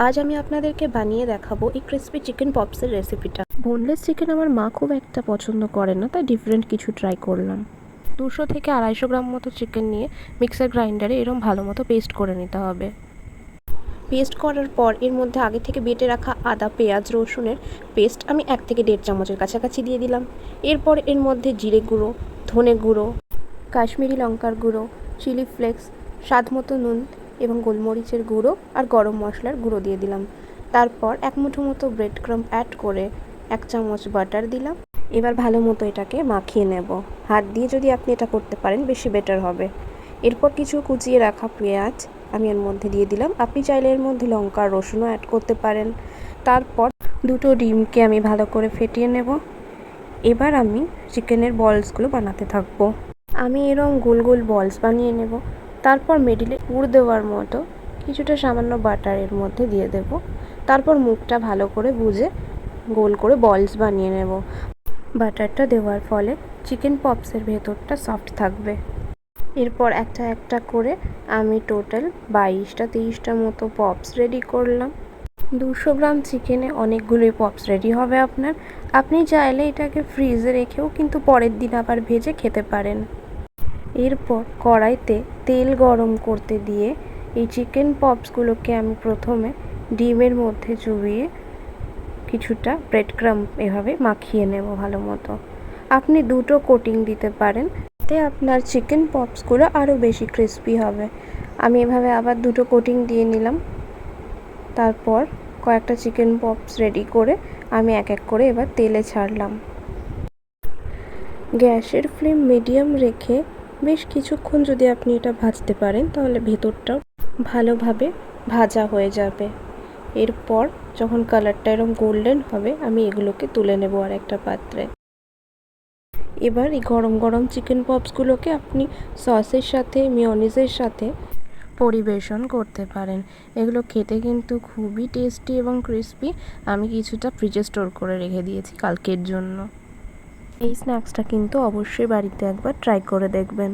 আজ আমি আপনাদেরকে বানিয়ে দেখাবো এই ক্রিসপি চিকেন পপসের রেসিপিটা। বোনলেস চিকেন আমার মা খুব একটা পছন্দ করে না, তাই ডিফারেন্ট কিছু ট্রাই করলাম। 200 থেকে 250 গ্রাম মতো চিকেন নিয়ে মিক্সার গ্রাইন্ডারে এরম ভালো মতো পেস্ট করে নিতে হবে। পেস্ট করার পর এর মধ্যে আগে থেকে বেটে রাখা আদা, পেঁয়াজ, রসুনের পেস্ট আমি 1 থেকে 1.5 চামচের কাছাকাছি দিয়ে দিলাম। এরপর এর মধ্যে জিরে গুঁড়ো, ধনে গুঁড়ো, কাশ্মীরি লঙ্কার গুঁড়ো, চিলি ফ্লেক্স, স্বাদ মতো নুন এবং গোলমরিচের গুঁড়ো আর গরম মশলার গুঁড়ো দিয়ে দিলাম। তারপর 1 মুঠো মতো ব্রেড ক্রাম্ব অ্যাড করে 1 চামচ বাটার দিলাম। এবার ভালো মতো এটাকে মাখিয়ে নেব। হাত দিয়ে যদি আপনি এটা করতে পারেন বেশি বেটার হবে। এরপর কিছু কুচিয়ে রাখা পেঁয়াজ আমি এর মধ্যে দিয়ে দিলাম। আপনি চাইলে এর মধ্যে লঙ্কা আর রসুনও অ্যাড করতে পারেন। তারপর 2টো ডিমকে আমি ভালো করে ফেটিয়ে নেব। এবার আমি চিকেনের বলসগুলো বানাতে থাকবো। আমি এরকম গোল গোল বলস বানিয়ে নেব। তারপর মিডিলে পুর দেওয়ার মতো কিছুটা সামান্য বাটার এর মধ্যে দিয়ে দেব। তারপর মুখটা ভালো করে বুজে গোল করে বলস বানিয়ে নেব। বাটারটা দেওয়ার ফলে চিকেন পপসের ভেতরটা সফট থাকবে। এরপর একটা একটা করে আমি টোটাল 22-23টা মতো পপস রেডি করলাম। 200 গ্রাম চিকেনে অনেকগুলোই পপস রেডি হবে আপনার। আপনি চাইলে এটাকে ফ্রিজে রেখেও কিন্তু পরের দিন আবার ভেজে খেতে পারেন। এরপর কড়াইতে তেল গরম করতে দিয়ে এই চিকেন পপসগুলোকে আমি প্রথমে ডিমের মধ্যে চুবিয়ে কিছুটা ব্রেড ক্রাম্ব এভাবে মাখিয়ে নেব ভালো মতো। আপনি 2টো কোটিং দিতে পারেন, এতে আপনার চিকেন পপসগুলো আরও বেশি ক্রিস্পি হবে। আমি এভাবে আবার 2টো কোটিং দিয়ে নিলাম। তারপর কয়েকটা চিকেন পপস রেডি করে আমি এক এক করে এবার তেলে ছাড়লাম। গ্যাসের ফ্লেম মিডিয়াম রেখে বেশ কিছুক্ষণ যদি আপনি এটা ভাজতে পারেন তাহলে ভেতরটাও ভালোভাবে ভাজা হয়ে যাবে। এরপর যখন কালারটা এরকম গোল্ডেন হবে আমি এগুলোকে তুলে নেব আর একটা পাত্রে। এবার এই গরম গরম চিকেন পপসগুলোকে আপনি সসের সাথে, মেয়োনিজের সাথে পরিবেশন করতে পারেন। এগুলো খেতে কিন্তু খুবই টেস্টি এবং ক্রিস্পি। আমি কিছুটা ফ্রিজে স্টোর করে রেখে দিয়েছি কালকের জন্য। এই স্ন্যাক্সটা কিন্তু অবশ্যই বাড়িতে একবার ট্রাই করে দেখবেন।